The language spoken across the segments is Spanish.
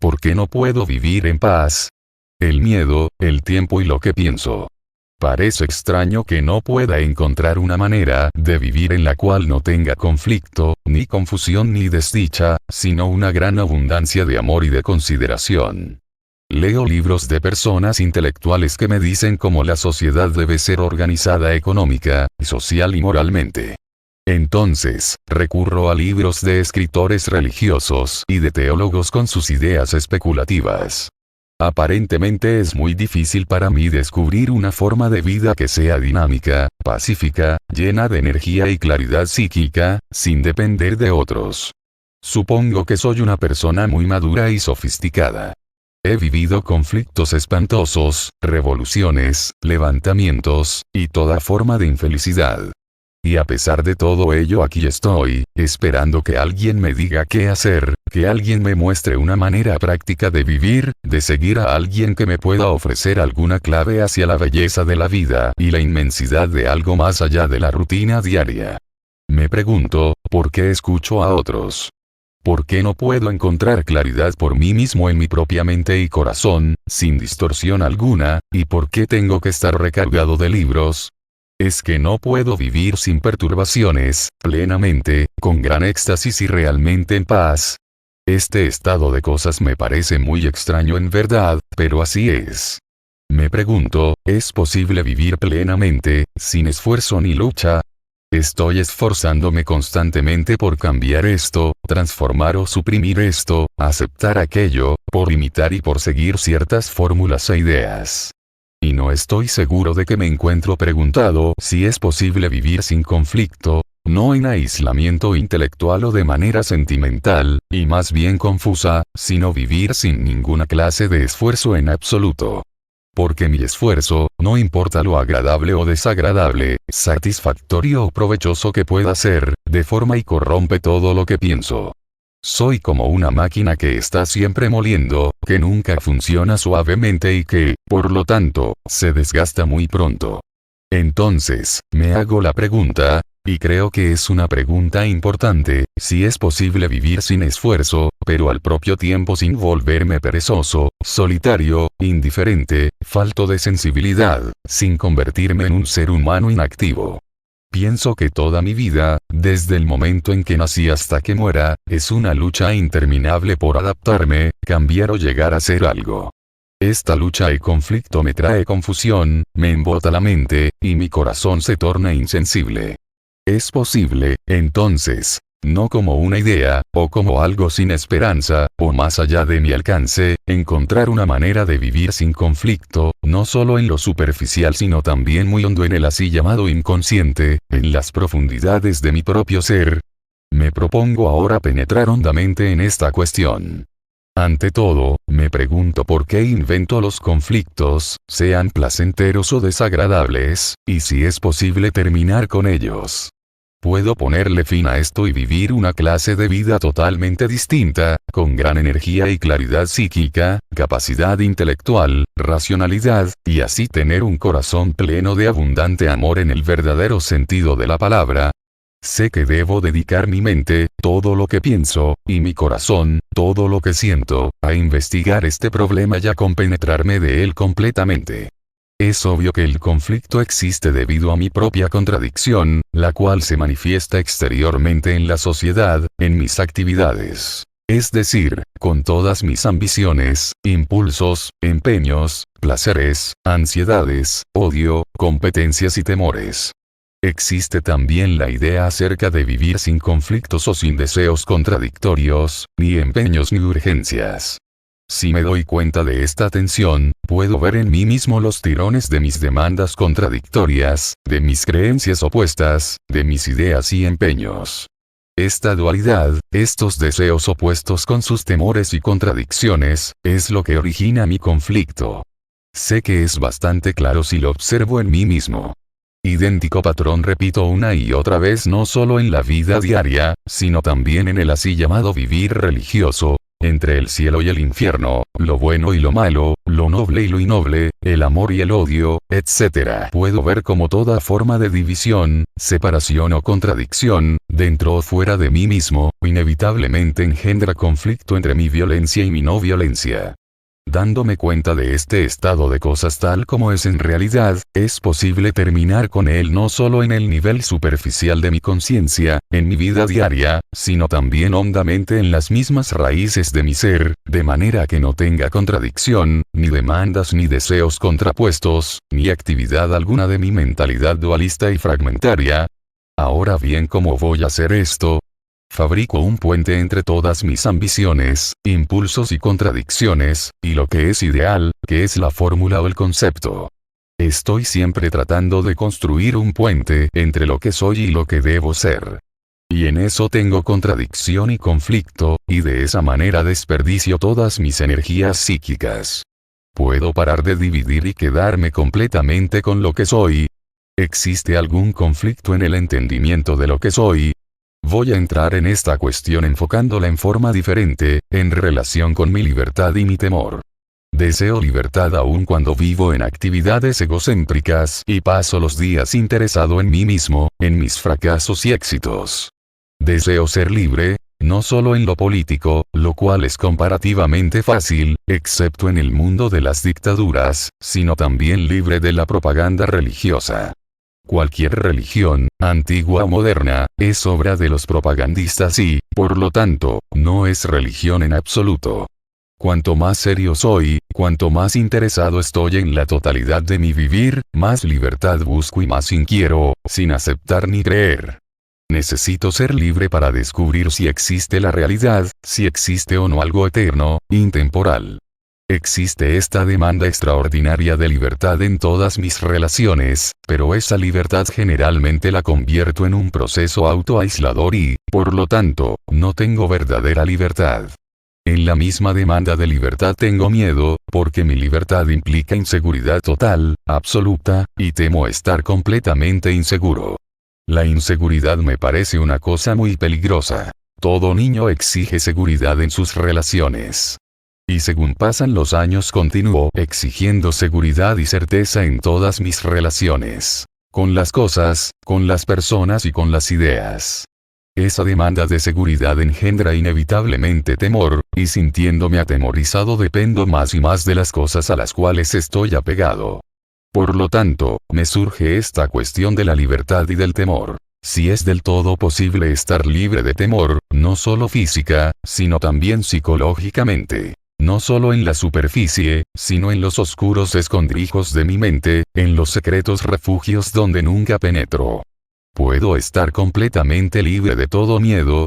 ¿por qué no puedo vivir en paz? El miedo, el tiempo y lo que pienso. Parece extraño que no pueda encontrar una manera de vivir en la cual no tenga conflicto, ni confusión ni desdicha, sino una gran abundancia de amor y de consideración. Leo libros de personas intelectuales que me dicen cómo la sociedad debe ser organizada económica, social y moralmente. Entonces, recurro a libros de escritores religiosos y de teólogos con sus ideas especulativas. Aparentemente es muy difícil para mí descubrir una forma de vida que sea dinámica, pacífica, llena de energía y claridad psíquica, sin depender de otros. Supongo que soy una persona muy madura y sofisticada. He vivido conflictos espantosos, revoluciones, levantamientos, y toda forma de infelicidad. Y a pesar de todo ello aquí estoy, esperando que alguien me diga qué hacer, que alguien me muestre una manera práctica de vivir, de seguir a alguien que me pueda ofrecer alguna clave hacia la belleza de la vida y la inmensidad de algo más allá de la rutina diaria. Me pregunto, ¿por qué escucho a otros? ¿Por qué no puedo encontrar claridad por mí mismo en mi propia mente y corazón, sin distorsión alguna, y por qué tengo que estar recargado de libros? Es que no puedo vivir sin perturbaciones, plenamente, con gran éxtasis y realmente en paz. Este estado de cosas me parece muy extraño en verdad, pero así es. Me pregunto, ¿es posible vivir plenamente, sin esfuerzo ni lucha? Estoy esforzándome constantemente por cambiar esto, transformar o suprimir esto, aceptar aquello, por imitar y por seguir ciertas fórmulas e ideas. Y no estoy seguro de que me encuentro preguntado si es posible vivir sin conflicto, no en aislamiento intelectual o de manera sentimental, y más bien confusa, sino vivir sin ninguna clase de esfuerzo en absoluto. Porque mi esfuerzo, no importa lo agradable o desagradable, satisfactorio o provechoso que pueda ser, deforma y corrompe todo lo que pienso. Soy como una máquina que está siempre moliendo, que nunca funciona suavemente y que, por lo tanto, se desgasta muy pronto. Entonces, me hago la pregunta, y creo que es una pregunta importante, si es posible vivir sin esfuerzo, pero al propio tiempo sin volverme perezoso, solitario, indiferente, falto de sensibilidad, sin convertirme en un ser humano inactivo. Pienso que toda mi vida, desde el momento en que nací hasta que muera, es una lucha interminable por adaptarme, cambiar o llegar a ser algo. Esta lucha y conflicto me trae confusión, me embota la mente, y mi corazón se torna insensible. Es posible, entonces, no como una idea, o como algo sin esperanza, o más allá de mi alcance, encontrar una manera de vivir sin conflicto, no solo en lo superficial sino también muy hondo en el así llamado inconsciente, en las profundidades de mi propio ser. Me propongo ahora penetrar hondamente en esta cuestión. Ante todo, me pregunto por qué invento los conflictos, sean placenteros o desagradables, y si es posible terminar con ellos. Puedo ponerle fin a esto y vivir una clase de vida totalmente distinta, con gran energía y claridad psíquica, capacidad intelectual, racionalidad, y así tener un corazón pleno de abundante amor en el verdadero sentido de la palabra. Sé que debo dedicar mi mente, todo lo que pienso, y mi corazón, todo lo que siento, a investigar este problema y a compenetrarme de él completamente. Es obvio que el conflicto existe debido a mi propia contradicción, la cual se manifiesta exteriormente en la sociedad, en mis actividades. Es decir, con todas mis ambiciones, impulsos, empeños, placeres, ansiedades, odio, competencias y temores. Existe también la idea acerca de vivir sin conflictos o sin deseos contradictorios, ni empeños ni urgencias. Si me doy cuenta de esta tensión, puedo ver en mí mismo los tirones de mis demandas contradictorias, de mis creencias opuestas, de mis ideas y empeños. Esta dualidad, estos deseos opuestos con sus temores y contradicciones, es lo que origina mi conflicto. Sé que es bastante claro si lo observo en mí mismo. Idéntico patrón repito una y otra vez no solo en la vida diaria, sino también en el así llamado vivir religioso, entre el cielo y el infierno, lo bueno y lo malo, lo noble y lo innoble, el amor y el odio, etc. Puedo ver cómo toda forma de división, separación o contradicción, dentro o fuera de mí mismo, inevitablemente engendra conflicto entre mi violencia y mi no violencia. Dándome cuenta de este estado de cosas tal como es en realidad, es posible terminar con él no solo en el nivel superficial de mi conciencia, en mi vida diaria, sino también hondamente en las mismas raíces de mi ser, de manera que no tenga contradicción, ni demandas ni deseos contrapuestos, ni actividad alguna de mi mentalidad dualista y fragmentaria. Ahora bien, ¿cómo voy a hacer esto? Fabrico un puente entre todas mis ambiciones, impulsos y contradicciones, y lo que es ideal, que es la fórmula o el concepto. Estoy siempre tratando de construir un puente entre lo que soy y lo que debo ser. Y en eso tengo contradicción y conflicto, y de esa manera desperdicio todas mis energías psíquicas. ¿Puedo parar de dividir y quedarme completamente con lo que soy? ¿Existe algún conflicto en el entendimiento de lo que soy? Voy a entrar en esta cuestión enfocándola en forma diferente, en relación con mi libertad y mi temor. Deseo libertad aun cuando vivo en actividades egocéntricas y paso los días interesado en mí mismo, en mis fracasos y éxitos. Deseo ser libre, no solo en lo político, lo cual es comparativamente fácil, excepto en el mundo de las dictaduras, sino también libre de la propaganda religiosa. Cualquier religión, antigua o moderna, es obra de los propagandistas y, por lo tanto, no es religión en absoluto. Cuanto más serio soy, cuanto más interesado estoy en la totalidad de mi vivir, más libertad busco y más inquiero, sin aceptar ni creer. Necesito ser libre para descubrir si existe la realidad, si existe o no algo eterno, intemporal. Existe esta demanda extraordinaria de libertad en todas mis relaciones, pero esa libertad generalmente la convierto en un proceso autoaislador y, por lo tanto, no tengo verdadera libertad. En la misma demanda de libertad tengo miedo, porque mi libertad implica inseguridad total, absoluta, y temo estar completamente inseguro. La inseguridad me parece una cosa muy peligrosa. Todo niño exige seguridad en sus relaciones. Y según pasan los años continúo exigiendo seguridad y certeza en todas mis relaciones. Con las cosas, con las personas y con las ideas. Esa demanda de seguridad engendra inevitablemente temor, y sintiéndome atemorizado dependo más y más de las cosas a las cuales estoy apegado. Por lo tanto, me surge esta cuestión de la libertad y del temor. Si es del todo posible estar libre de temor, no solo física, sino también psicológicamente. No solo en la superficie, sino en los oscuros escondrijos de mi mente, en los secretos refugios donde nunca penetro. ¿Puedo estar completamente libre de todo miedo?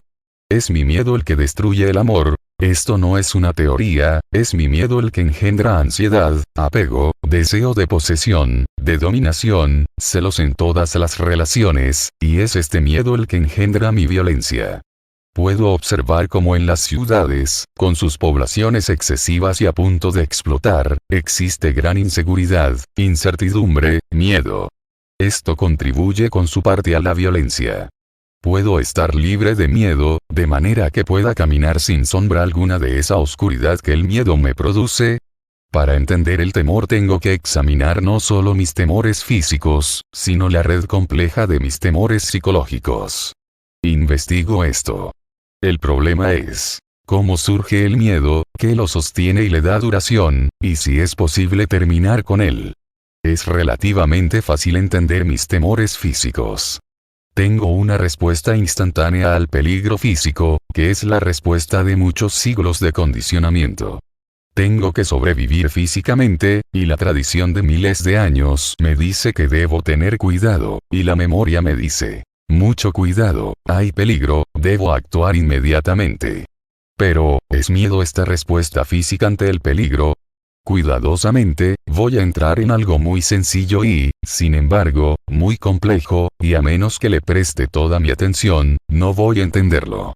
¿Es mi miedo el que destruye el amor? Esto no es una teoría, es mi miedo el que engendra ansiedad, apego, deseo de posesión, de dominación, celos en todas las relaciones, y es este miedo el que engendra mi violencia. Puedo observar cómo en las ciudades, con sus poblaciones excesivas y a punto de explotar, existe gran inseguridad, incertidumbre, miedo. Esto contribuye con su parte a la violencia. Puedo estar libre de miedo, de manera que pueda caminar sin sombra alguna de esa oscuridad que el miedo me produce. Para entender el temor tengo que examinar no solo mis temores físicos, sino la red compleja de mis temores psicológicos. Investigo esto. El problema es, ¿cómo surge el miedo, qué lo sostiene y le da duración, y si es posible terminar con él? Es relativamente fácil entender mis temores físicos. Tengo una respuesta instantánea al peligro físico, que es la respuesta de muchos siglos de condicionamiento. Tengo que sobrevivir físicamente, y la tradición de miles de años me dice que debo tener cuidado, y la memoria me dice, mucho cuidado, hay peligro, debo actuar inmediatamente. Pero, ¿es miedo esta respuesta física ante el peligro? Cuidadosamente, voy a entrar en algo muy sencillo y, sin embargo, muy complejo, y a menos que le preste toda mi atención, no voy a entenderlo.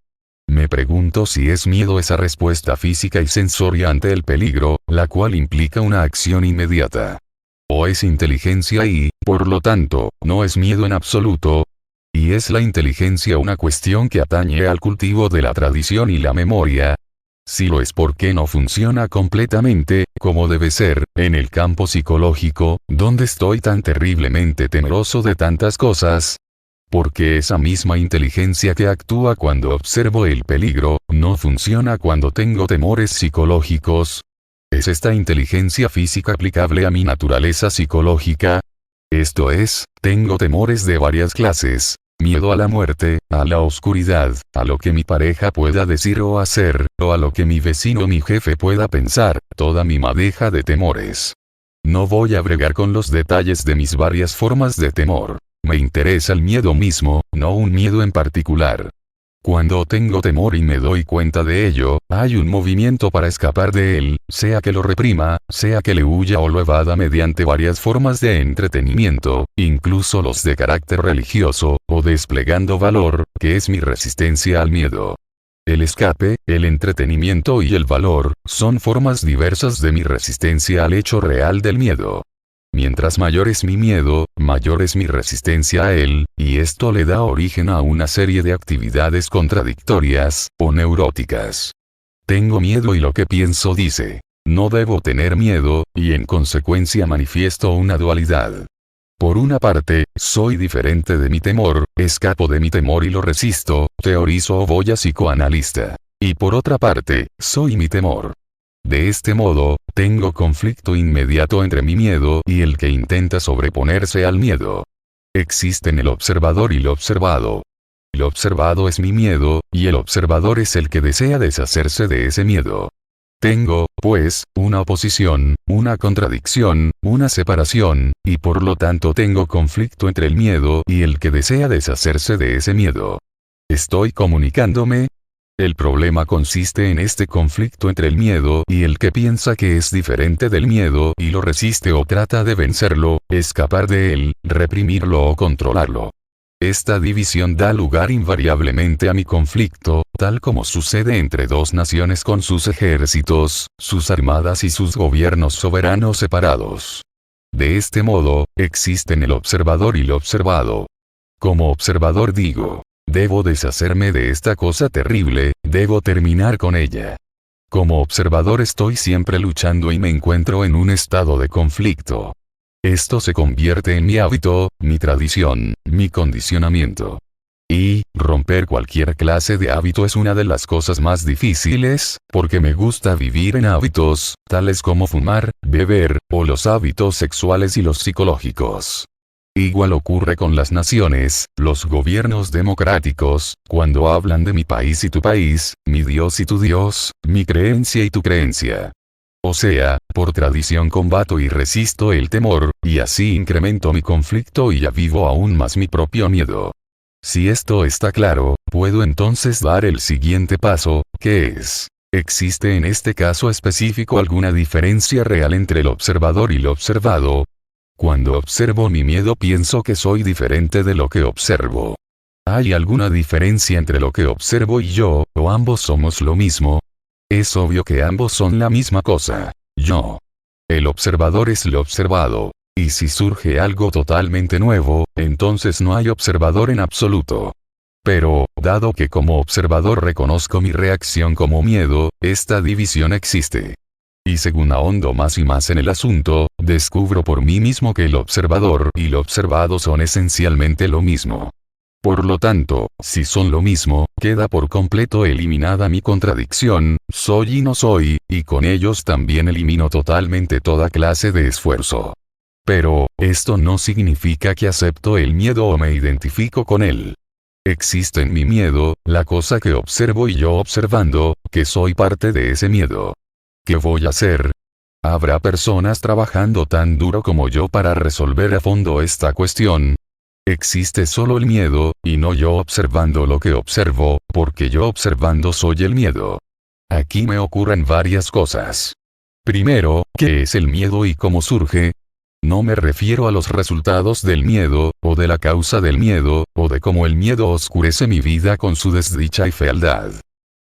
Me pregunto si es miedo esa respuesta física y sensoria ante el peligro, la cual implica una acción inmediata. O es inteligencia y, por lo tanto, no es miedo en absoluto. ¿Y es la inteligencia una cuestión que atañe al cultivo de la tradición y la memoria? Si lo es, ¿por qué no funciona completamente, como debe ser, en el campo psicológico, donde estoy tan terriblemente temeroso de tantas cosas? Porque esa misma inteligencia que actúa cuando observo el peligro, no funciona cuando tengo temores psicológicos. ¿Es esta inteligencia física aplicable a mi naturaleza psicológica? Esto es, tengo temores de varias clases. Miedo a la muerte, a la oscuridad, a lo que mi pareja pueda decir o hacer, o a lo que mi vecino o mi jefe pueda pensar, toda mi madeja de temores. No voy a bregar con los detalles de mis varias formas de temor. Me interesa el miedo mismo, no un miedo en particular. Cuando tengo temor y me doy cuenta de ello, hay un movimiento para escapar de él, sea que lo reprima, sea que le huya o lo evada mediante varias formas de entretenimiento, incluso los de carácter religioso, o desplegando valor, que es mi resistencia al miedo. El escape, el entretenimiento y el valor, son formas diversas de mi resistencia al hecho real del miedo. Mientras mayor es mi miedo, mayor es mi resistencia a él, y esto le da origen a una serie de actividades contradictorias, o neuróticas. Tengo miedo y lo que pienso dice, no debo tener miedo, y en consecuencia manifiesto una dualidad. Por una parte, soy diferente de mi temor, escapo de mi temor y lo resisto, teorizo o voy a psicoanalista. Y por otra parte, soy mi temor. De este modo, tengo conflicto inmediato entre mi miedo y el que intenta sobreponerse al miedo. Existen el observador y lo observado. El observado es mi miedo, y el observador es el que desea deshacerse de ese miedo. Tengo, pues, una oposición, una contradicción, una separación, y por lo tanto tengo conflicto entre el miedo y el que desea deshacerse de ese miedo. ¿Estoy comunicándome? El problema consiste en este conflicto entre el miedo y el que piensa que es diferente del miedo y lo resiste o trata de vencerlo, escapar de él, reprimirlo o controlarlo. Esta división da lugar invariablemente a mi conflicto, tal como sucede entre dos naciones con sus ejércitos, sus armadas y sus gobiernos soberanos separados. De este modo, existen el observador y lo observado. Como observador digo, debo deshacerme de esta cosa terrible, debo terminar con ella. Como observador estoy siempre luchando y me encuentro en un estado de conflicto. Esto se convierte en mi hábito, mi tradición, mi condicionamiento. Y, romper cualquier clase de hábito es una de las cosas más difíciles, porque me gusta vivir en hábitos, tales como fumar, beber, o los hábitos sexuales y los psicológicos. Igual ocurre con las naciones, los gobiernos democráticos, cuando hablan de mi país y tu país, mi Dios y tu Dios, mi creencia y tu creencia. O sea, por tradición combato y resisto el temor, y así incremento mi conflicto y avivo aún más mi propio miedo. Si esto está claro, puedo entonces dar el siguiente paso, que es: ¿existe en este caso específico alguna diferencia real entre el observador y lo observado? Cuando observo mi miedo pienso que soy diferente de lo que observo. ¿Hay alguna diferencia entre lo que observo y yo, o ambos somos lo mismo? Es obvio que ambos son la misma cosa. Yo. El observador es lo observado. Y si surge algo totalmente nuevo, entonces no hay observador en absoluto. Pero, dado que como observador reconozco mi reacción como miedo, esta división existe. Y según ahondo más y más en el asunto, descubro por mí mismo que el observador y lo observado son esencialmente lo mismo. Por lo tanto, si son lo mismo, queda por completo eliminada mi contradicción, soy y no soy, y con ellos también elimino totalmente toda clase de esfuerzo. Pero, esto no significa que acepto el miedo o me identifico con él. Existe en mi miedo, la cosa que observo y yo observando, que soy parte de ese miedo. ¿Qué voy a hacer? ¿Habrá personas trabajando tan duro como yo para resolver a fondo esta cuestión? Existe solo el miedo, y no yo observando lo que observo, porque yo observando soy el miedo. Aquí me ocurren varias cosas. Primero, ¿qué es el miedo y cómo surge? No me refiero a los resultados del miedo, o de la causa del miedo, o de cómo el miedo oscurece mi vida con su desdicha y fealdad.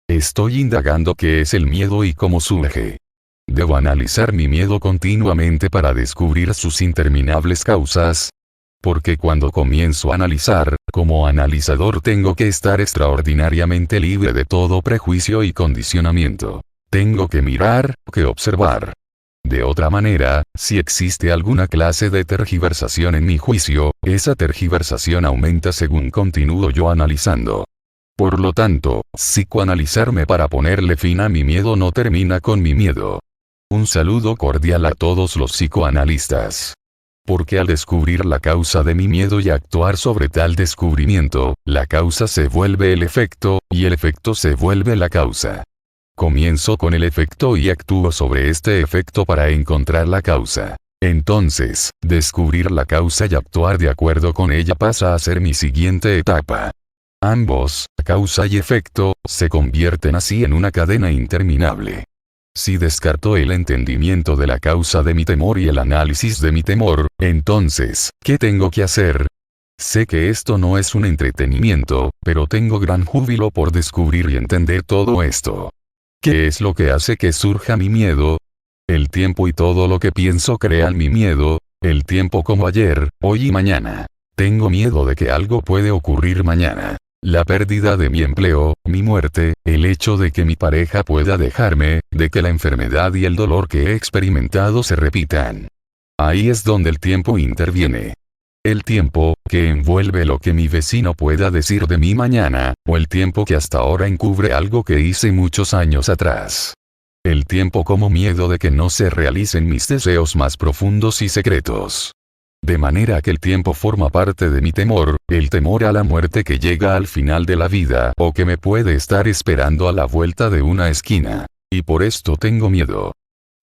Estoy indagando qué es el miedo y cómo surge. Debo analizar mi miedo continuamente para descubrir sus interminables causas. Porque cuando comienzo a analizar, como analizador tengo que estar extraordinariamente libre de todo prejuicio y condicionamiento. Tengo que mirar, que observar. De otra manera, si existe alguna clase de tergiversación en mi juicio, esa tergiversación aumenta según continúo yo analizando. Por lo tanto, psicoanalizarme para ponerle fin a mi miedo no termina con mi miedo. Un saludo cordial a todos los psicoanalistas. Porque al descubrir la causa de mi miedo y actuar sobre tal descubrimiento, la causa se vuelve el efecto, y el efecto se vuelve la causa. Comienzo con el efecto y actúo sobre este efecto para encontrar la causa. Entonces, descubrir la causa y actuar de acuerdo con ella pasa a ser mi siguiente etapa. Ambos, causa y efecto, se convierten así en una cadena interminable. Si descarto el entendimiento de la causa de mi temor y el análisis de mi temor, entonces, ¿qué tengo que hacer? Sé que esto no es un entretenimiento, pero tengo gran júbilo por descubrir y entender todo esto. ¿Qué es lo que hace que surja mi miedo? El tiempo y todo lo que pienso crean mi miedo, el tiempo como ayer, hoy y mañana. Tengo miedo de que algo puede ocurrir mañana. La pérdida de mi empleo, mi muerte, el hecho de que mi pareja pueda dejarme, de que la enfermedad y el dolor que he experimentado se repitan. Ahí es donde el tiempo interviene. El tiempo, que envuelve lo que mi vecino pueda decir de mí mañana, o el tiempo que hasta ahora encubre algo que hice muchos años atrás. El tiempo como miedo de que no se realicen mis deseos más profundos y secretos. De manera que el tiempo forma parte de mi temor, el temor a la muerte que llega al final de la vida o que me puede estar esperando a la vuelta de una esquina. Y por esto tengo miedo.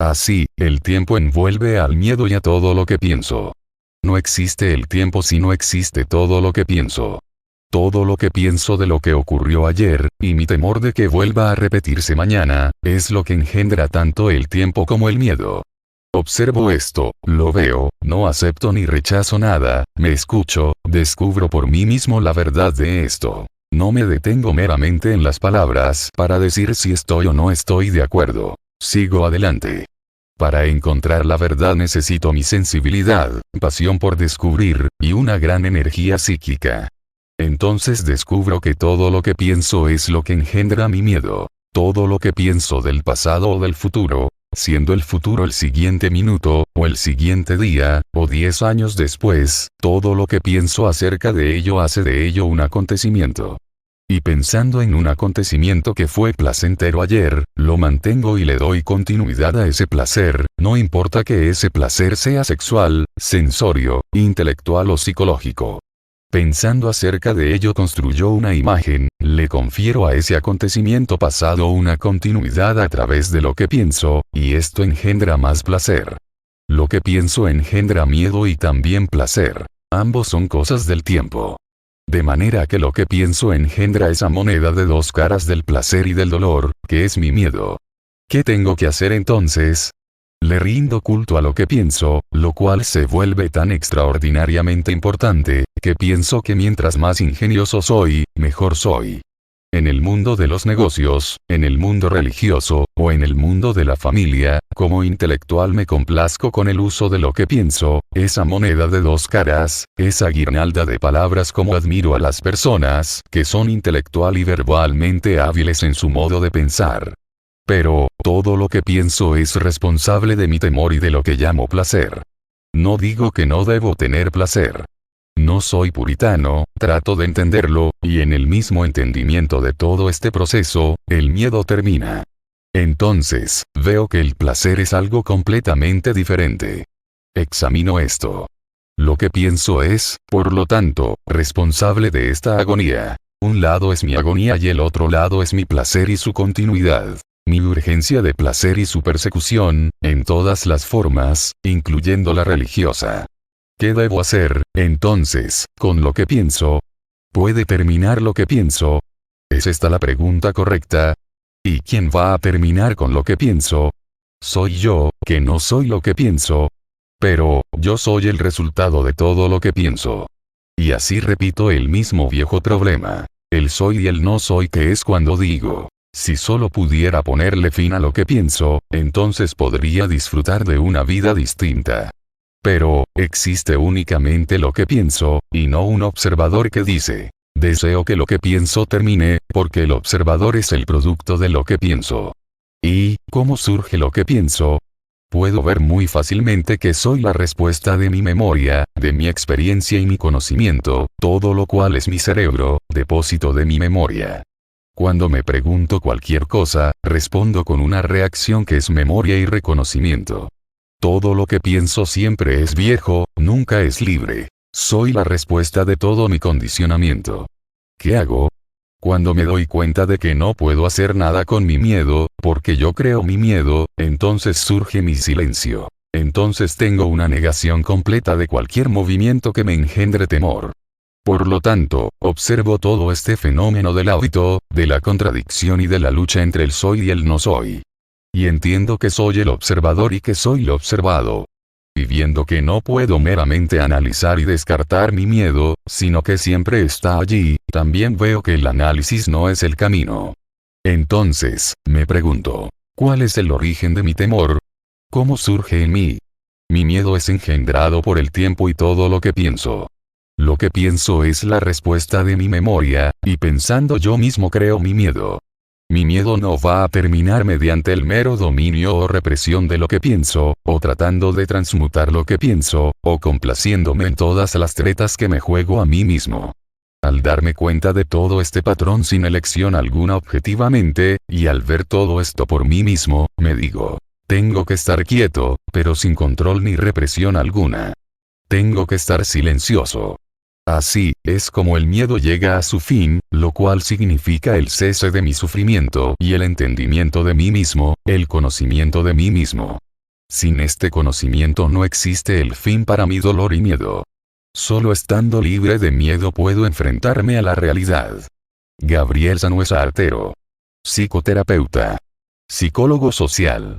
Así, el tiempo envuelve al miedo y a todo lo que pienso. No existe el tiempo si no existe todo lo que pienso. Todo lo que pienso de lo que ocurrió ayer, y mi temor de que vuelva a repetirse mañana, es lo que engendra tanto el tiempo como el miedo. Observo esto, lo veo, no acepto ni rechazo nada, me escucho, descubro por mí mismo la verdad de esto. No me detengo meramente en las palabras para decir si estoy o no estoy de acuerdo. Sigo adelante. Para encontrar la verdad necesito mi sensibilidad, pasión por descubrir, y una gran energía psíquica. Entonces descubro que todo lo que pienso es lo que engendra mi miedo. Todo lo que pienso del pasado o del futuro, siendo el futuro el siguiente minuto, o el siguiente día, o 10 años después, todo lo que pienso acerca de ello hace de ello un acontecimiento. Y pensando en un acontecimiento que fue placentero ayer, lo mantengo y le doy continuidad a ese placer, no importa que ese placer sea sexual, sensorio, intelectual o psicológico. Pensando acerca de ello construyó una imagen, le confiero a ese acontecimiento pasado una continuidad a través de lo que pienso, y esto engendra más placer. Lo que pienso engendra miedo y también placer. Ambos son cosas del tiempo. De manera que lo que pienso engendra esa moneda de dos caras del placer y del dolor, que es mi miedo. ¿Qué tengo que hacer entonces? Le rindo culto a lo que pienso, lo cual se vuelve tan extraordinariamente importante, que pienso que mientras más ingenioso soy, mejor soy. En el mundo de los negocios, en el mundo religioso, o en el mundo de la familia, como intelectual me complazco con el uso de lo que pienso, esa moneda de dos caras, esa guirnalda de palabras como admiro a las personas, que son intelectual y verbalmente hábiles en su modo de pensar. Pero, todo lo que pienso es responsable de mi temor y de lo que llamo placer. No digo que no debo tener placer. No soy puritano, trato de entenderlo, y en el mismo entendimiento de todo este proceso, el miedo termina. Entonces, veo que el placer es algo completamente diferente. Examino esto. Lo que pienso es, por lo tanto, responsable de esta agonía. Un lado es mi agonía y el otro lado es mi placer y su continuidad. Mi urgencia de placer y su persecución, en todas las formas, incluyendo la religiosa. ¿Qué debo hacer, entonces, con lo que pienso? ¿Puede terminar lo que pienso? ¿Es esta la pregunta correcta? ¿Y quién va a terminar con lo que pienso? Soy yo, que no soy lo que pienso. Pero, yo soy el resultado de todo lo que pienso. Y así repito el mismo viejo problema. El soy y el no soy, que es cuando digo. Si solo pudiera ponerle fin a lo que pienso, entonces podría disfrutar de una vida distinta. Pero, existe únicamente lo que pienso, y no un observador que dice, deseo que lo que pienso termine, porque el observador es el producto de lo que pienso. ¿Y cómo surge lo que pienso? Puedo ver muy fácilmente que soy la respuesta de mi memoria, de mi experiencia y mi conocimiento, todo lo cual es mi cerebro, depósito de mi memoria. Cuando me pregunto cualquier cosa, respondo con una reacción que es memoria y reconocimiento. Todo lo que pienso siempre es viejo, nunca es libre. Soy la respuesta de todo mi condicionamiento. ¿Qué hago? Cuando me doy cuenta de que no puedo hacer nada con mi miedo, porque yo creo mi miedo, entonces surge mi silencio. Entonces tengo una negación completa de cualquier movimiento que me engendre temor. Por lo tanto, observo todo este fenómeno del hábito, de la contradicción y de la lucha entre el soy y el no soy. Y entiendo que soy el observador y que soy lo observado. Y viendo que no puedo meramente analizar y descartar mi miedo, sino que siempre está allí, también veo que el análisis no es el camino. Entonces, me pregunto, ¿cuál es el origen de mi temor? ¿Cómo surge en mí? Mi miedo es engendrado por el tiempo y todo lo que pienso. Lo que pienso es la respuesta de mi memoria, y pensando yo mismo creo mi miedo. Mi miedo no va a terminar mediante el mero dominio o represión de lo que pienso, o tratando de transmutar lo que pienso, o complaciéndome en todas las tretas que me juego a mí mismo. Al darme cuenta de todo este patrón sin elección alguna objetivamente, y al ver todo esto por mí mismo, me digo, tengo que estar quieto, pero sin control ni represión alguna. Tengo que estar silencioso. Así, es como el miedo llega a su fin, lo cual significa el cese de mi sufrimiento y el entendimiento de mí mismo, el conocimiento de mí mismo. Sin este conocimiento no existe el fin para mi dolor y miedo. Solo estando libre de miedo puedo enfrentarme a la realidad. Gabriel Sanueza Artero. Psicoterapeuta. Psicólogo social.